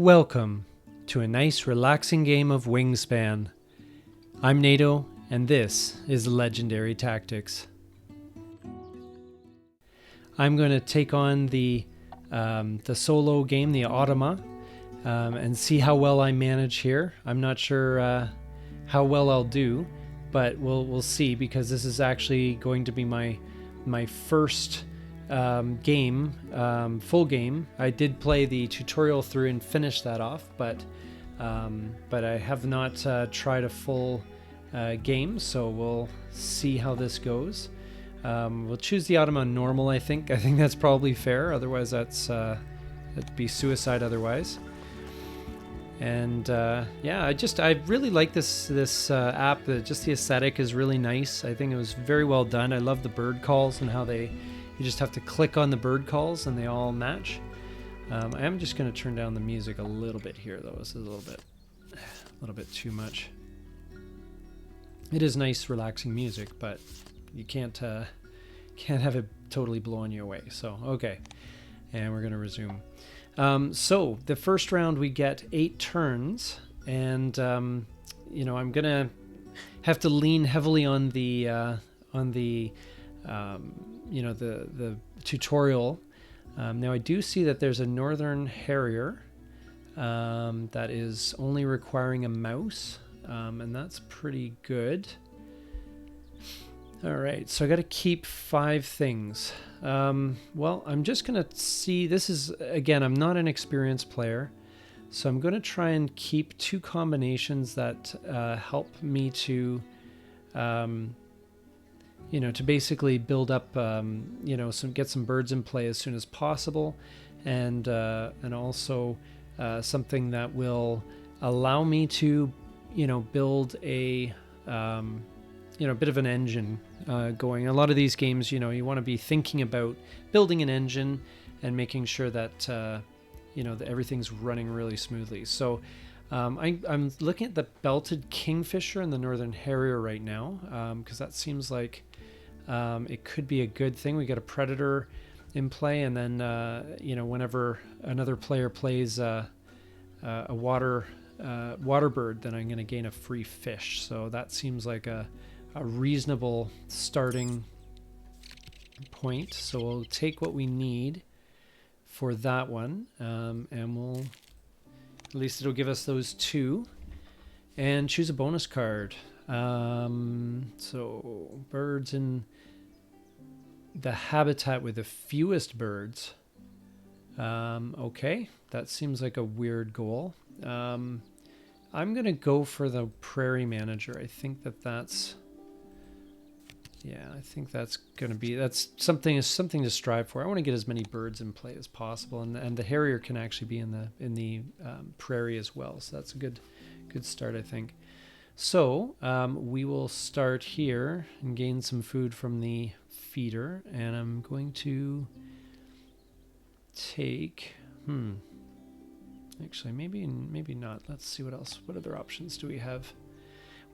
Welcome to a nice relaxing game of Wingspan. I'm NATO, and this is Legendary Tactics. I'm going to take on the solo game, the Automa, and see how well I manage here. I'm not sure how well I'll do, but we'll see, because this is actually going to be my first game, full game. I did play the tutorial through and finish that off, but I have not tried a full game, so we'll see how this goes. We'll choose the Automa normal. I think that's probably fair. Otherwise, that'd be suicide. Otherwise, and yeah, I really like this app. Just the aesthetic is really nice. I think it was very well done. I love the bird calls and how you just have to click on the bird calls and they all match. I am just going to turn down the music a little bit here, though. This is a little bit too much. It is nice, relaxing music, but you can't have it totally blowing you away. So, okay. And we're going to resume. So, the first round we get 8 turns, and, I'm going to have to lean heavily on the tutorial. Now I do see that there's a Northern Harrier that is only requiring a mouse, and that's pretty good. All right, so I got to keep 5 things. Well, I'm just going to see. This is, again, I'm not an experienced player, so I'm going to try and keep 2 combinations that help me to to basically build up, get some birds in play as soon as possible, and also something that will allow me to, build a, bit of an engine going. A lot of these games, you want to be thinking about building an engine and making sure that, that everything's running really smoothly. So I'm looking at the belted kingfisher and the Northern Harrier right now, because that seems like it could be a good thing. We got a predator in play, and then whenever another player plays a water bird, then I'm going to gain a free fish. So that seems like a reasonable starting point. So we'll take what we need for that one, and we'll, at least it'll give us those 2, and choose a bonus card. So birds in the habitat with the fewest birds. Okay, that seems like a weird goal. I'm gonna go for the prairie manager. I think that's gonna be, that's something to strive for. I want to get as many birds in play as possible, and the harrier can actually be in the prairie as well. So that's a good start, I think. So we will start here and gain some food from the feeder, and I'm going to take, actually maybe not. Let's see what other options do we have.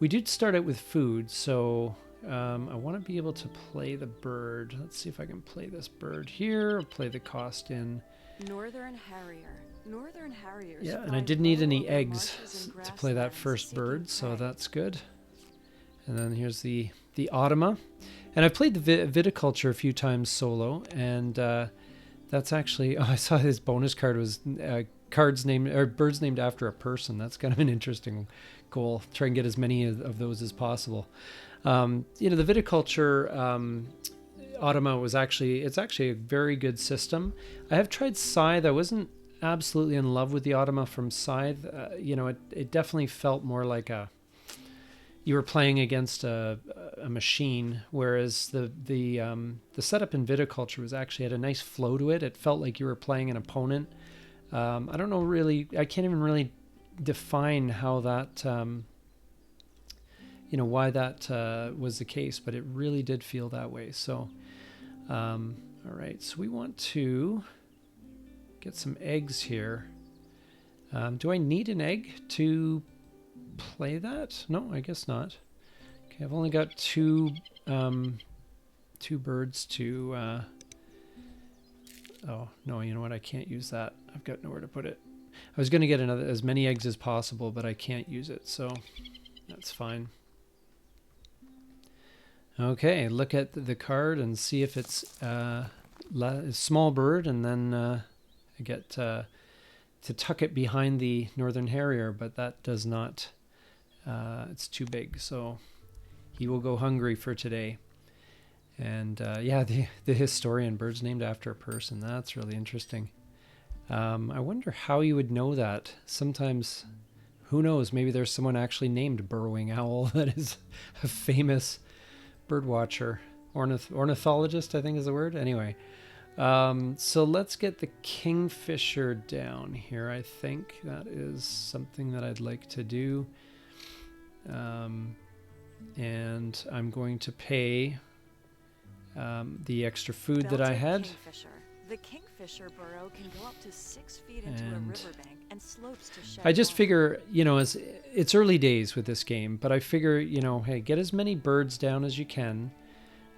We did start out with food, so I want to be able to play the bird. Let's see if I can play this bird here, or play the cost in Northern Harrier. Northern Harriers. Yeah, and I didn't need any eggs to play that first bird, so that's good. And then here's the Automa. And I've played the viticulture a few times solo, and that's actually, I saw his bonus card was birds named after a person. That's kind of an interesting goal. Try and get as many of those as possible. The viticulture Automa it's actually a very good system. I have tried Scythe. I wasn't absolutely in love with the Automa from Scythe. It definitely felt more like you were playing against a machine, whereas the setup in viticulture had a nice flow to it. It felt like you were playing an opponent. I don't know really. I can't even really define how that why that was the case, but it really did feel that way. So all right, so we want to get some eggs here. Do I need an egg to play that? No, I guess not. Okay, I've only got 2 birds to oh no, you know what, I can't use that. I've got nowhere to put it. I was going to get as many eggs as possible, but I can't use it, so that's fine. Okay, look at the card and see if it's a small bird, and then I get to tuck it behind the Northern Harrier, but that does not, it's too big, so he will go hungry for today. And yeah, the historian, birds named after a person, that's really interesting. I wonder how you would know that. Sometimes, who knows, maybe there's someone actually named Burrowing Owl that is a famous bird watcher. Ornithologist, I think is the word. Anyway, so let's get the kingfisher down here. I think that is something that I'd like to do. And I'm going to pay the extra food that I had. Kingfisher. The kingfisher burrow can go up to 6 feet into a riverbank and slopes to shed I just water. figure, it's early days with this game, but I figure, hey, get as many birds down as you can.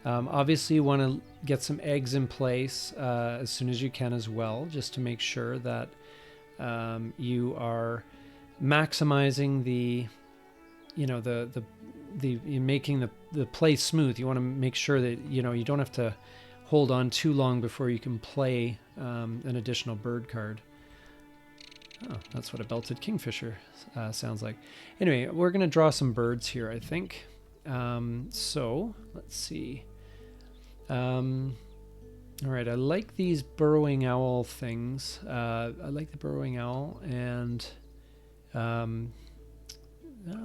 Obviously, you want to get some eggs in place as soon as you can as well, just to make sure that you are maximizing you're making the play smooth. You want to make sure that you don't have to hold on too long before you can play an additional bird card. Oh, that's what a belted kingfisher sounds like. Anyway, we're going to draw some birds here, I think. So let's see. All right, I like these burrowing owl things. I like the burrowing owl, and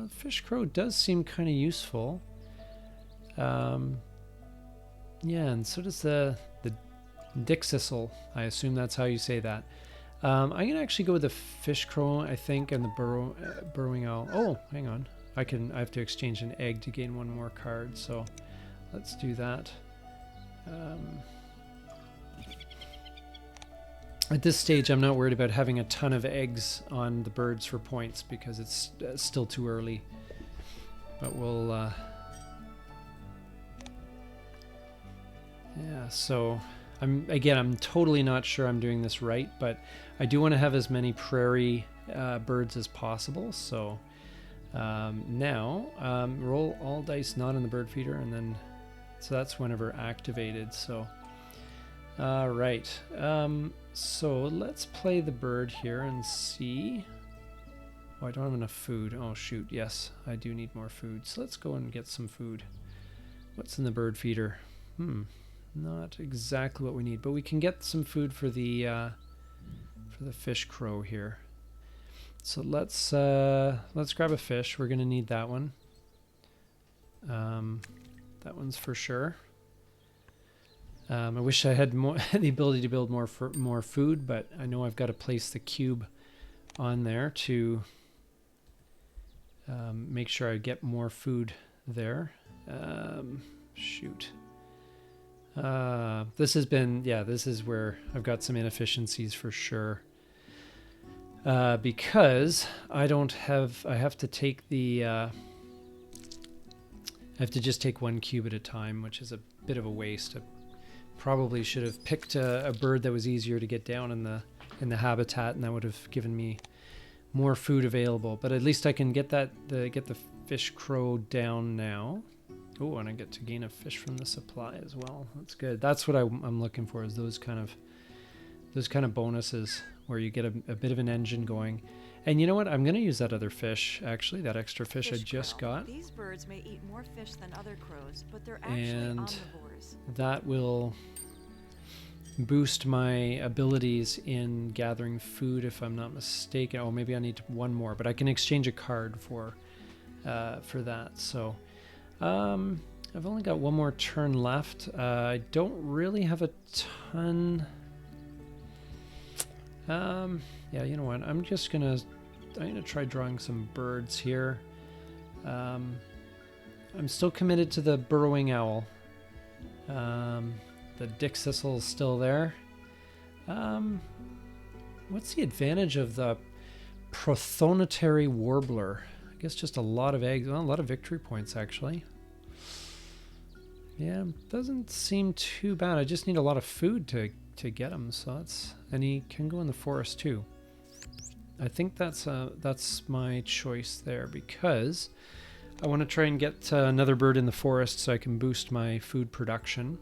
fish crow does seem kind of useful. Yeah, and so does the dixisel. I assume that's how you say that. I'm gonna actually go with the fish crow, I think, and the burrowing owl. Oh, hang on. I have to exchange an egg to gain one more card, so let's do that. At this stage, I'm not worried about having a ton of eggs on the birds for points because it's still too early. But we'll... yeah, so I'm totally not sure I'm doing this right, but I do want to have as many prairie birds as possible. So now roll all dice not in the bird feeder, and then so that's whenever activated. So all right, so let's play the bird here and see. Oh, I don't have enough food. Oh shoot, yes, I do need more food. So let's go and get some food. What's in the bird feeder? Not exactly what we need, but we can get some food for the fish crow here. So let's grab a fish. We're gonna need that one. That one's for sure. I wish I had the ability to build more food, but I know I've got to place the cube on there to make sure I get more food there. Shoot. This is where I've got some inefficiencies for sure. Because I have to take I have to just take one cube at a time, which is a bit of a waste. I probably should have picked a bird that was easier to get down in the habitat, and that would have given me more food available. But at least I can get the fish crow down now. Oh, and I get to gain a fish from the supply as well. That's good. That's what I'm looking for, is those kind of bonuses where you get a bit of an engine going. And you know what? I'm going to use that other fish, actually, that extra fish I just got. These birds may eat more fish than other crows, but they're actually omnivores. That will boost my abilities in gathering food, if I'm not mistaken. Oh, maybe I need one more, but I can exchange a card for that. So I've only got one more turn left. I don't really have a ton. Yeah, you know what? I'm gonna try drawing some birds here. I'm still committed to the burrowing owl. The dixisel is still there. What's the advantage of the prothonotary warbler? I guess just a lot of eggs, well, a lot of victory points actually. Yeah, doesn't seem too bad. I just need a lot of food to get him, so and he can go in the forest too. I think that's my choice there, because I want to try and get another bird in the forest so I can boost my food production.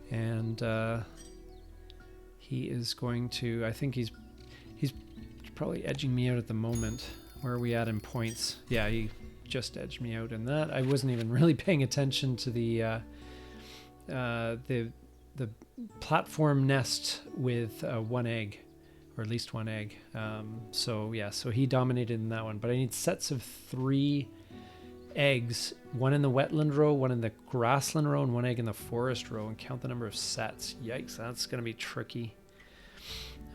And he is going to, I think he's probably edging me out at the moment. Where are we at in points? Yeah, he just edged me out in that. I wasn't even really paying attention to the platform nest with one egg, or at least one egg. So yeah, so he dominated in that one. But I need sets of 3 eggs, one in the wetland row, one in the grassland row, and one egg in the forest row, and count the number of sets. Yikes, that's going to be tricky.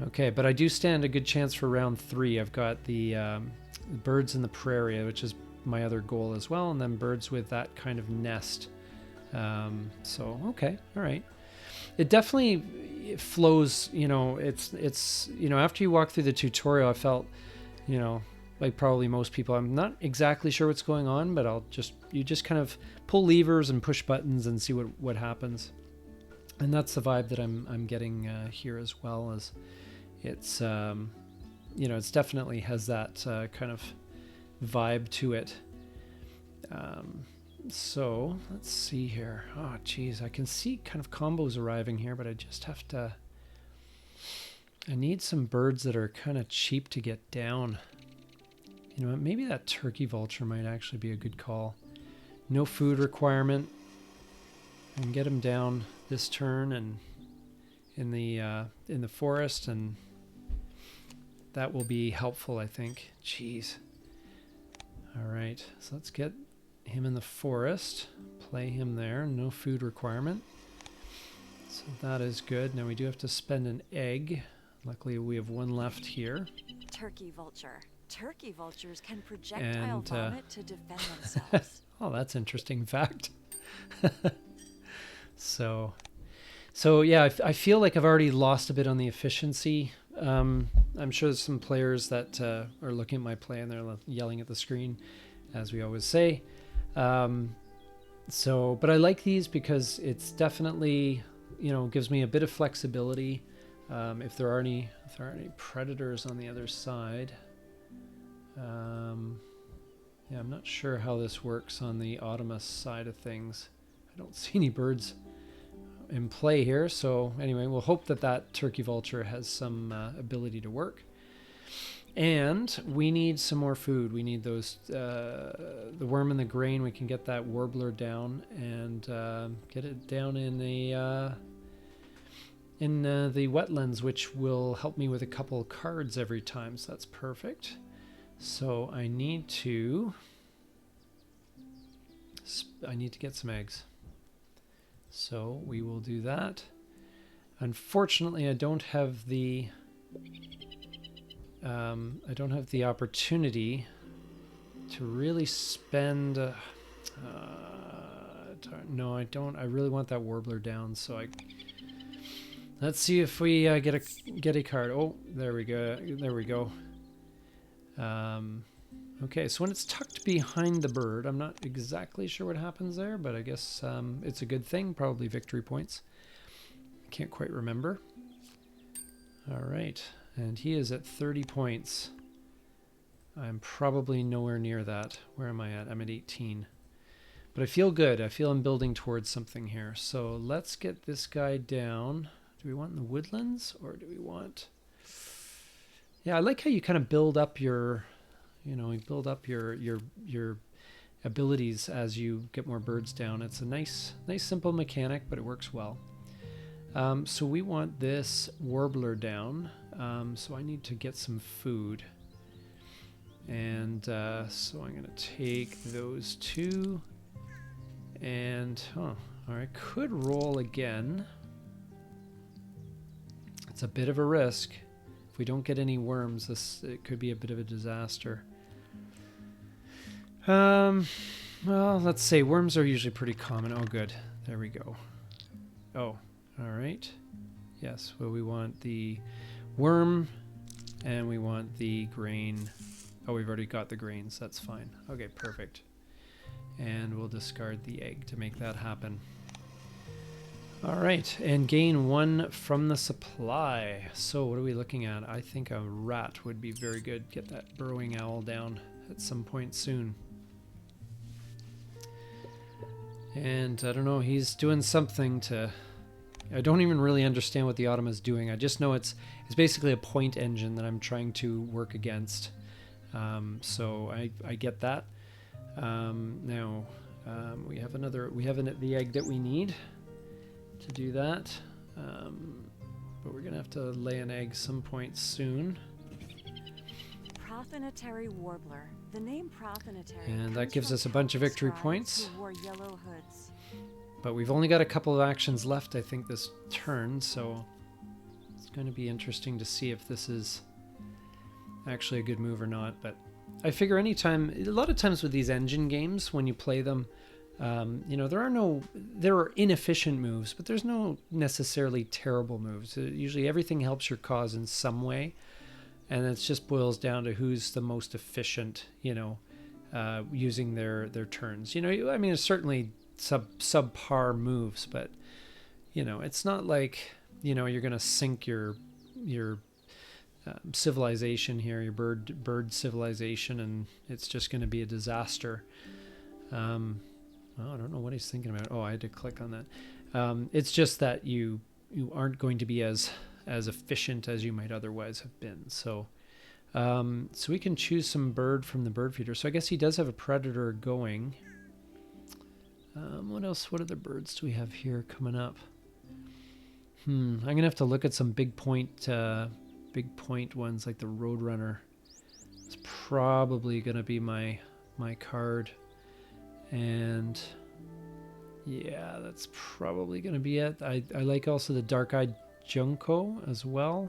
Okay, but I do stand a good chance for round 3. I've got the birds in the prairie, which is my other goal as well, and then birds with that kind of nest. So, okay, all right. It definitely flows, you know, it's you know, after you walk through the tutorial, I felt, you know, like probably most people, I'm not exactly sure what's going on, but you just kind of pull levers and push buttons and see what happens. And that's the vibe that I'm getting here as well. As it's you know, it's definitely has that kind of vibe to it. So let's see here. Oh geez, I can see kind of combos arriving here, but I just have to, I need some birds that are kind of cheap to get down. You know what, maybe that turkey vulture might actually be a good call. No food requirement. I can get him down this turn and in the forest, and that will be helpful, I think. Jeez. All right, so let's get him in the forest. Play him there. No food requirement. So that is good. Now we do have to spend an egg. Luckily, we have one left here. Turkey vulture. Turkey vultures can projectile vomit to defend themselves. Oh, that's interesting fact. So yeah, I feel like I've already lost a bit on the efficiency. I'm sure there's some players that are looking at my play and they're yelling at the screen, as we always say. But I like these because it's definitely, you know, gives me a bit of flexibility. If there are any predators on the other side. Yeah, I'm not sure how this works on the Automa side of things. I don't see any birds in play here. So anyway, we'll hope that turkey vulture has some ability to work. And we need some more food. We need those, the worm and the grain. We can get that warbler down and get it down in the wetlands, which will help me with a couple cards every time. So that's perfect. So I need to get some eggs. So we will do that. Unfortunately, I don't have the opportunity to really spend. No, I don't. I really want that warbler down. So let's see if we get a card. Oh, there we go. There we go. Okay, so when it's tucked behind the bird, I'm not exactly sure what happens there, but I guess it's a good thing. Probably victory points. Can't quite remember. All right, and he is at 30 points. I'm probably nowhere near that. Where am I at? I'm at 18. But I feel good. I feel I'm building towards something here. So let's get this guy down. Do we want in the woodlands, or do we want... Yeah, I like how you kind of build up your, you build up your abilities as you get more birds down. It's a nice simple mechanic, but it works well. So we want this warbler down. So I need to get some food. And so I'm going to take those two. And, or I could roll again. It's a bit of a risk. If we don't get any worms, it could be a bit of a disaster. Well, let's say worms are usually pretty common. Oh, good. There we go. Oh, all right. Yes, well, we want the worm, and we want the grain. Oh, we've already got the grains. That's fine. Okay, perfect. And we'll discard the egg to make that happen. All right, and gain 1 from the supply. So what are we looking at? I think a rat would be very good. Get that burrowing owl down at some point soon. And I don't know, he's doing something to... I don't even really understand what the Automa is doing. I just know it's basically a point engine that I'm trying to work against. So I get that. Now we have the egg that we need to do that. But we're gonna have to lay an egg some point soon. Prothinotary warbler. The name prothinotary. And that gives us a bunch of victory points. Who wore yellow hoods. But we've only got a couple of actions left, I think, this turn, so it's going to be interesting to see if this is actually a good move or not. But I figure a lot of times with these engine games, when you play them, you know, there are inefficient moves, but there's no necessarily terrible moves. Usually everything helps your cause in some way, and it just boils down to who's the most efficient, you know, using their turns. You know, I mean, it's certainly subpar moves, but you know, it's not like, you know, you're gonna sink your civilization here, your bird civilization, and it's just gonna be a disaster. Well, I don't know what he's thinking about. Oh, I had to click on that. It's just that you aren't going to be as efficient as you might otherwise have been. So so we can choose some bird from the bird feeder. So I guess he does have a predator going. What else? What other birds do we have here coming up? I'm gonna have to look at some big point ones like the Roadrunner. It's probably gonna be my card, and yeah, that's probably gonna be it. I like also the Dark-Eyed Junco as well.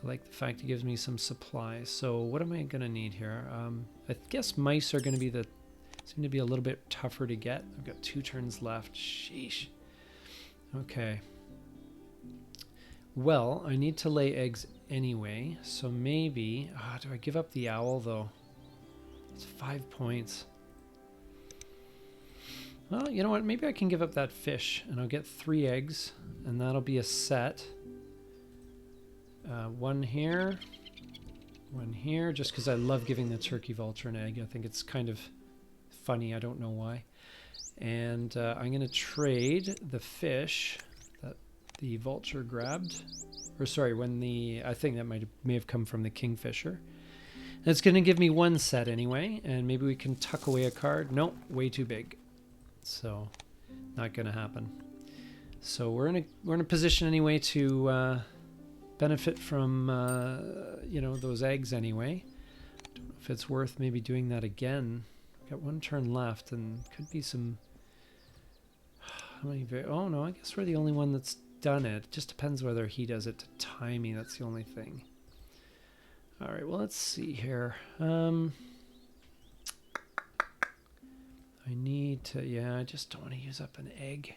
I like the fact it gives me some supplies. So what am I gonna need here? I guess mice are gonna be seem to be a little bit tougher to get. I've got 2 turns left. Sheesh. Okay. Well, I need to lay eggs anyway, so maybe... do I give up the owl, though? It's 5 points. Well, you know what? Maybe I can give up that fish, and I'll get 3 eggs, and that'll be a set. 1 here. 1 here, just because I love giving the turkey vulture an egg. I think it's kind of funny. I don't know why. And I'm going to trade the fish that the vulture grabbed. Or sorry, I think that may have come from the kingfisher. And it's going to give me 1 set anyway. And maybe we can tuck away a card. Nope, way too big. So not going to happen. So we're in a position anyway to benefit from you know, those eggs anyway. Don't know if it's worth maybe doing that again. Got 1 turn left, and could be some... How many? Oh no, I guess we're the only one that's done it. It just depends whether he does it to time me. That's the only thing. All right, well, let's see here. I need to... Yeah, I just don't want to use up an egg.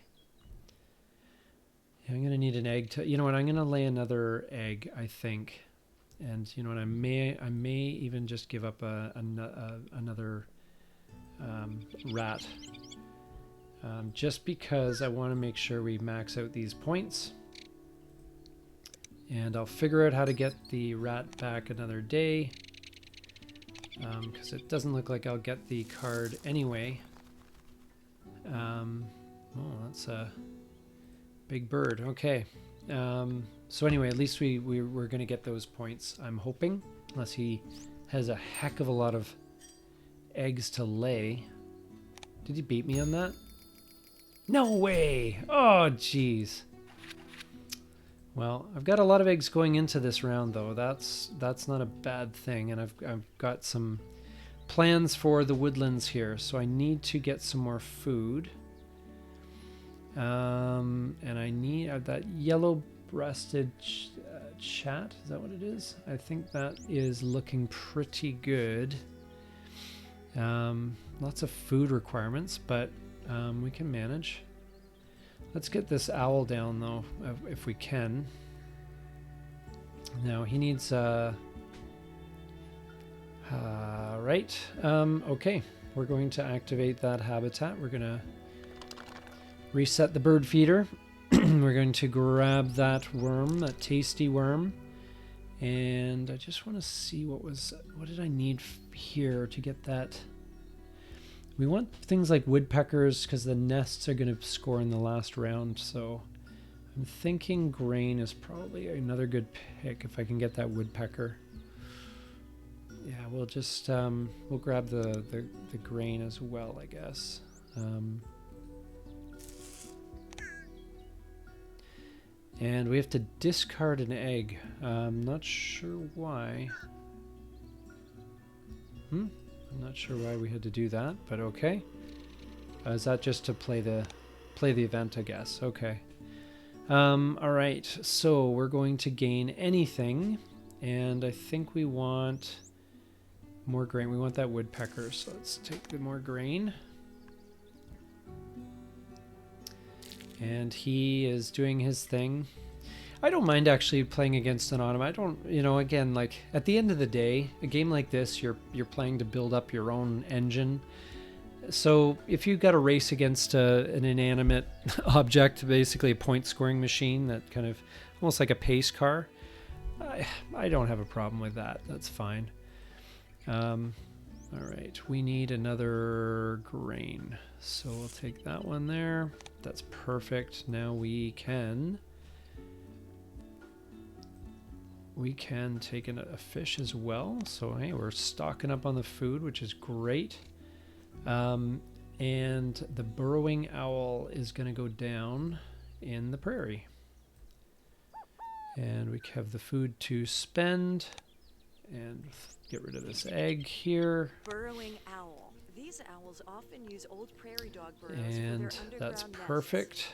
Yeah, I'm going to need an egg to... You know what? I'm going to lay another egg, I think. And you know what? I may even just give up another... rat, just because I want to make sure we max out these points, and I'll figure out how to get the rat back another day, because it doesn't look like I'll get the card anyway. Oh, that's a big bird. Okay, so anyway, at least we're going to get those points, I'm hoping, unless he has a heck of a lot of eggs to lay. Did he beat me on that? No way! Oh, jeez. Well, I've got a lot of eggs going into this round, though. That's not a bad thing, and I've got some plans for the woodlands here, so I need to get some more food. And I need that yellow-breasted chat. Is that what it is? I think that is looking pretty good. Lots of food requirements, but we can manage. Let's get this owl down, though, if we can. Now, he needs... right. Okay. We're going to activate that habitat. We're going to reset the bird feeder. We're going to grab that worm, that tasty worm. And I just want to see what did I need here to get that? We want things like woodpeckers because the nests are going to score in the last round. So I'm thinking grain is probably another good pick if I can get that woodpecker. Yeah, we'll just we'll grab the grain as well, I guess. And we have to discard an egg. I'm not sure why. I'm not sure why we had to do that, but okay. Is that just to play the event, I guess? Okay. All right. So we're going to gain anything, and I think we want more grain. We want that woodpecker, so let's take the more grain. And he is doing his thing. I don't mind actually playing against an autumn. I don't, again, like at the end of the day, a game like this, you're playing to build up your own engine. So if you've got a race against an inanimate object, basically a point scoring machine, that kind of almost like a pace car, I don't have a problem with that. That's fine. All right, we need another grain. So we'll take that one there. That's perfect. Now we can take a fish as well. So hey, we're stocking up on the food, which is great. And the burrowing owl is going to go down in the prairie. And we have the food to spend. And get rid of this egg here. Burrowing owl. These owls often use old prairie dog burrows and for their that's underground perfect. nests.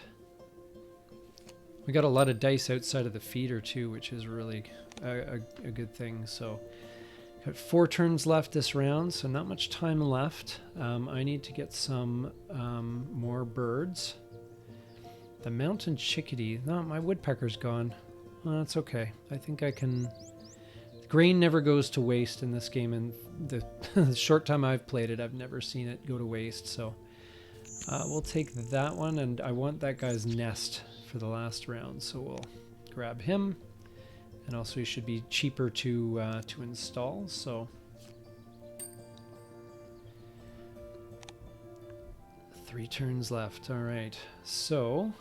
We got a lot of dice outside of the feeder too, which is really a good thing. So got 4 turns left this round, so not much time left. I need to get some more birds. The mountain chickadee. No, my woodpecker's gone. Well, that's okay. I think I can. Grain never goes to waste in this game, and the short time I've played it, I've never seen it go to waste. So we'll take that one, and I want that guy's nest for the last round, so we'll grab him. And also he should be cheaper to install. So 3 turns left. All right. So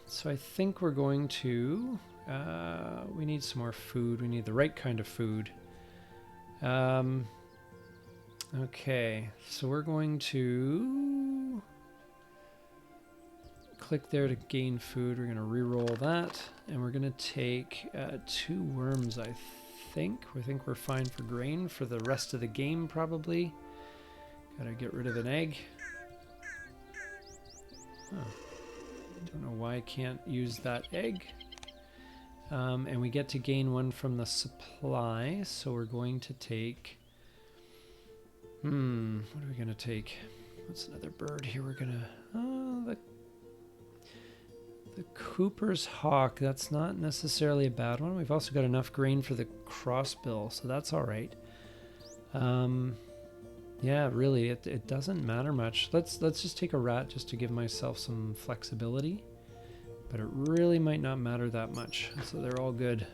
So I think we're going to, we need some more food. We need the right kind of food. Okay, so we're going to click there to gain food. We're going to re-roll that, and we're going to take 2 worms, I think. We think we're fine for grain for the rest of the game, probably. Got to get rid of an egg. Oh. Don't know why I can't use that egg. And we get to gain 1 from the supply, so we're going to take... what are we going to take? What's another bird here? We're going to... the Cooper's hawk. That's not necessarily a bad one. We've also got enough grain for the crossbill, so that's all right. Yeah, really, it doesn't matter much. Let's just take a rat just to give myself some flexibility. But it really might not matter that much. So they're all good.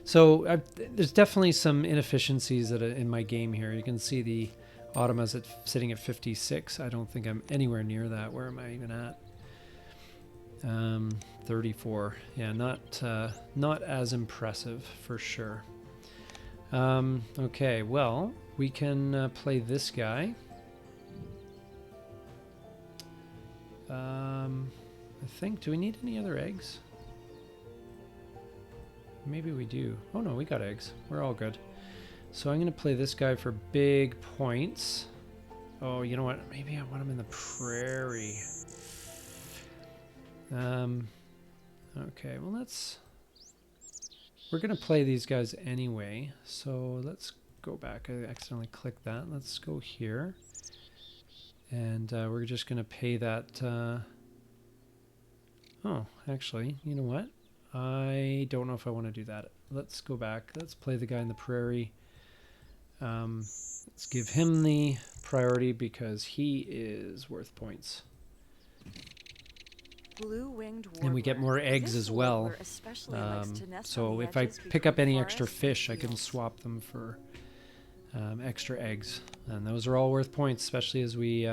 So there's definitely some inefficiencies in my game here. You can see the Automa's sitting at 56. I don't think I'm anywhere near that. Where am I even at? 34. Yeah, not as impressive for sure. Okay, well, we can play this guy. I think, do we need any other eggs? Maybe we do. Oh no, we got eggs. We're all good. So I'm going to play this guy for big points. Oh, you know what? Maybe I want him in the prairie. Okay, well we're going to play these guys anyway, so let's go back. I accidentally clicked that. Let's go here. And we're just going to pay that... Oh, actually, you know what? I don't know if I want to do that. Let's go back. Let's play the guy in the prairie. Let's give him the priority because he is worth points. Blue-winged And we get warbler. more eggs This as well. warbler especially likes to nest on So the if I edges pick up between any extra forest and fish, I can fields. swap them for extra eggs. And those are all worth points, especially as we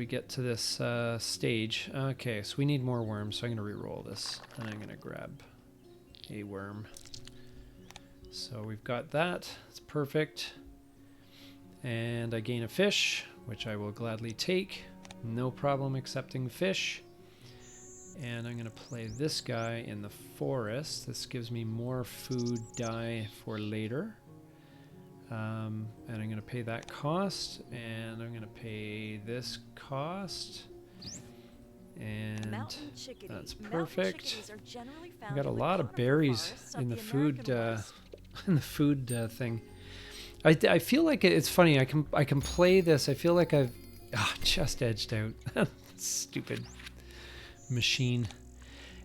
get to this stage. Okay, so we need more worms, so I'm going to re-roll this. And I'm going to grab a worm. So we've got that. It's perfect. And I gain a fish, which I will gladly take. No problem accepting fish. And I'm going to play this guy in the forest. This gives me more food dye for later. And I'm going to pay that cost. And I'm going to pay this cost. And that's perfect. I got a lot of berries in the food in the food thing. I feel like it's funny. I can play this. I feel like I've just edged out. Stupid machine.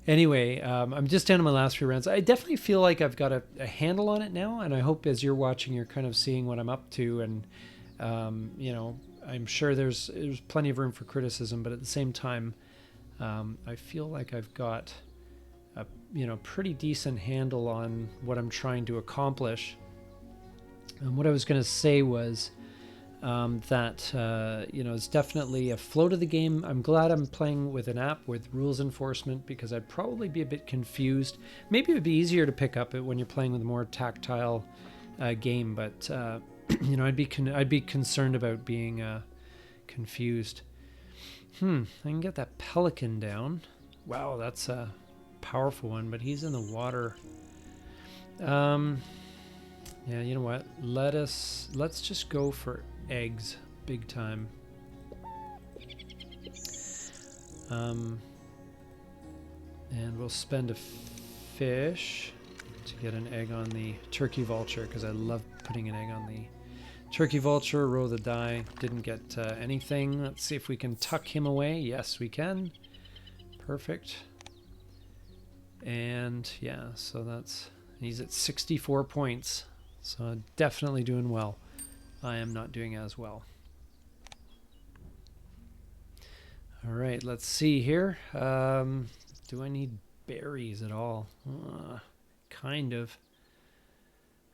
Anyway, I'm just down to my last few rounds. I definitely feel like I've got a handle on it now, and I hope as you're watching, you're kind of seeing what I'm up to. And you know, I'm sure there's plenty of room for criticism, but at the same time, I feel like I've got a pretty decent handle on what I'm trying to accomplish. And what I was going to say was that it's definitely a flow to the game. I'm glad I'm playing with an app with rules enforcement because I'd probably be a bit confused. Maybe it would be easier to pick up it when you're playing with a more tactile game, but I'd be concerned about being confused. I can get that pelican down. Wow, that's a powerful one, but he's in the water. Yeah, you know what? Let's just go for eggs, big time. And we'll spend a fish to get an egg on the turkey vulture because I love putting an egg on the turkey vulture. Roll the die. Didn't get anything. Let's see if we can tuck him away. Yes, we can. Perfect. And yeah, so he's at 64 points. So definitely doing well. I am not doing as well. All right, let's see here. Do I need berries at all? Kind of.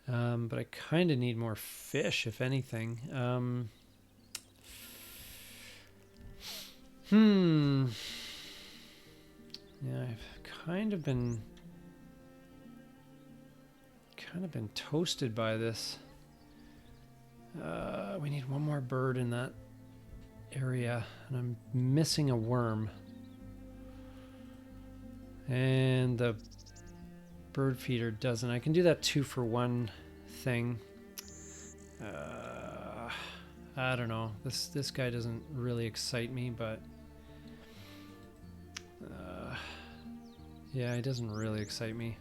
But I kind of need more fish, if anything. Yeah, I've kind of been toasted by this. We need one more bird in that area, and I'm missing a worm. And the bird feeder doesn't. I can do that 2-for-1 thing. I don't know. This guy doesn't really excite me, but yeah, he doesn't really excite me.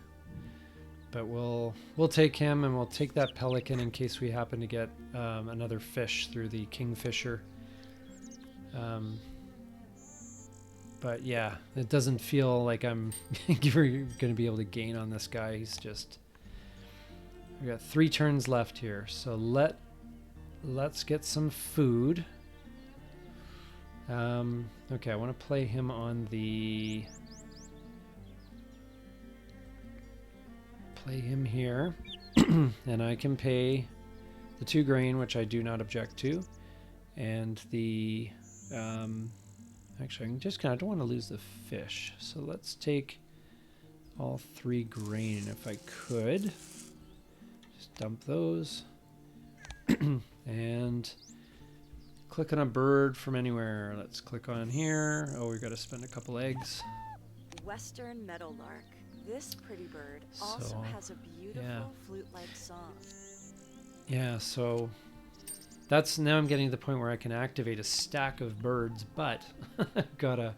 But we'll take him, and we'll take that pelican in case we happen to get another fish through the kingfisher. But yeah, it doesn't feel like I'm going to be able to gain on this guy. He's just... We got 3 turns left here, so let's get some food. Okay, I want to play him on the... Play him here, and I can pay the 2 grain, which I do not object to, and the actually I don't want to lose the fish, so let's take all 3 grain if I could. Just dump those and click on a bird from anywhere. Let's click on here. Oh, we got to spend a couple eggs. Western meadowlark. This pretty bird also has a beautiful flute-like song. Yeah, so that's now I'm getting to the point where I can activate a stack of birds, but I've got I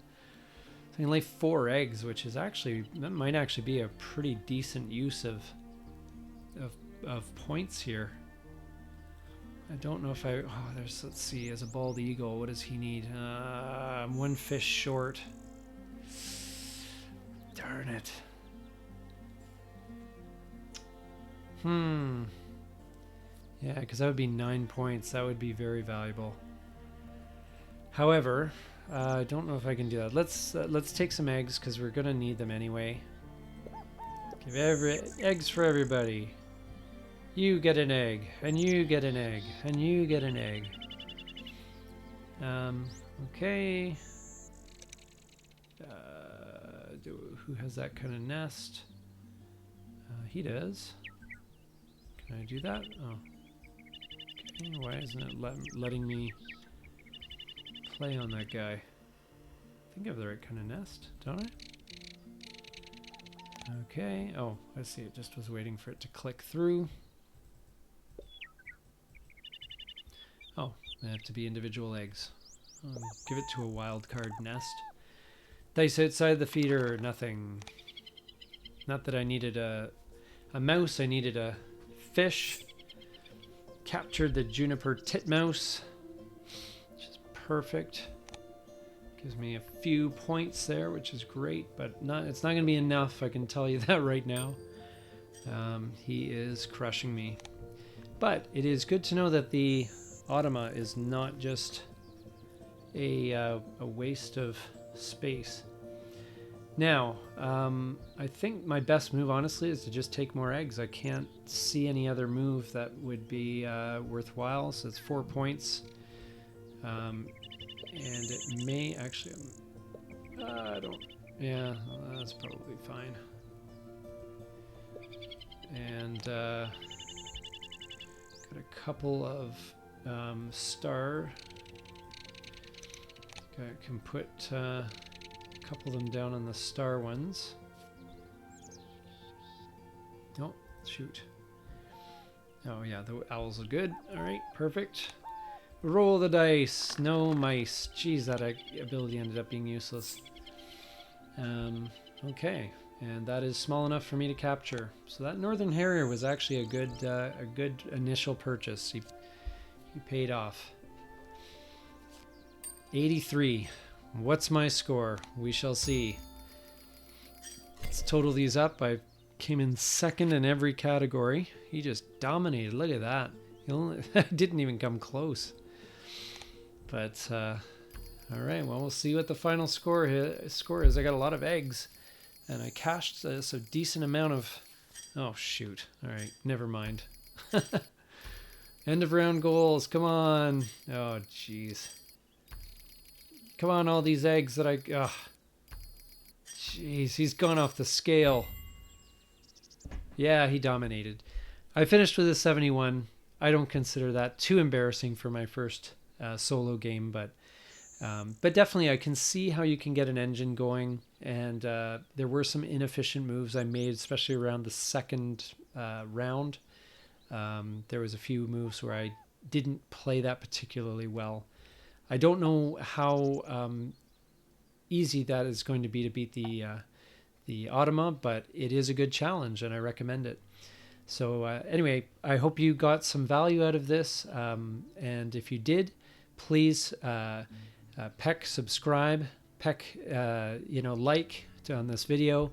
can lay 4 eggs, which is that might actually be a pretty decent use of points here. I don't know if let's see, as a bald eagle, what does he need? I'm 1 fish short. Darn it. Yeah, because that would be 9 points. That would be very valuable. However, I don't know if I can do that. Let's take some eggs because we're gonna need them anyway. Give eggs for everybody. You get an egg, and you get an egg, and you get an egg. Okay. Who has that kind of nest? He does. Can I do that? Oh. Okay, why isn't it letting me play on that guy? I think I have the right kind of nest, don't I? Okay. Oh, I see. It just was waiting for it to click through. Oh, they have to be individual eggs. Give it to a wild card nest. Dice outside the feeder, nothing. Not that I needed a mouse, I needed a fish. Captured the juniper titmouse, which is perfect. Gives me a few points there, which is great, but it's not going to be enough, I can tell you that right now. He is crushing me. But it is good to know that the Automa is not just a waste of space. Now, I think my best move, honestly, is to just take more eggs. I can't see any other move that would be worthwhile, so it's 4 points. And it may actually... I don't... Yeah, that's probably fine. And got a couple of star... I can put a couple of them down on the star ones. Oh, shoot. Oh yeah, the owls are good. All right, perfect. Roll the dice. No mice. Jeez, that ability ended up being useless. Okay, and that is small enough for me to capture. So that Northern Harrier was actually a good initial purchase. He paid off. 83. What's my score? We shall see. Let's total these up. I came in second in every category. He just dominated. Look at that. He didn't even come close. But, all right. Well, we'll see what the final score is. I got a lot of eggs. And I cashed a decent amount of... Oh, shoot. All right. Never mind. End of round goals. Come on. Oh, jeez. Come on, all these eggs that I... Ugh. Jeez, he's gone off the scale. Yeah, he dominated. I finished with a 71. I don't consider that too embarrassing for my first solo game, but definitely I can see how you can get an engine going, and there were some inefficient moves I made, especially around the second round. There was a few moves where I didn't play that particularly well. I don't know how easy that is going to be to beat the Automa, but it is a good challenge, and I recommend it. So anyway, I hope you got some value out of this, and if you did, please subscribe, like on this video,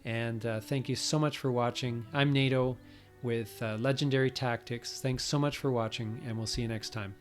and thank you so much for watching. I'm Nato with Legendary Tactics. Thanks so much for watching, and we'll see you next time.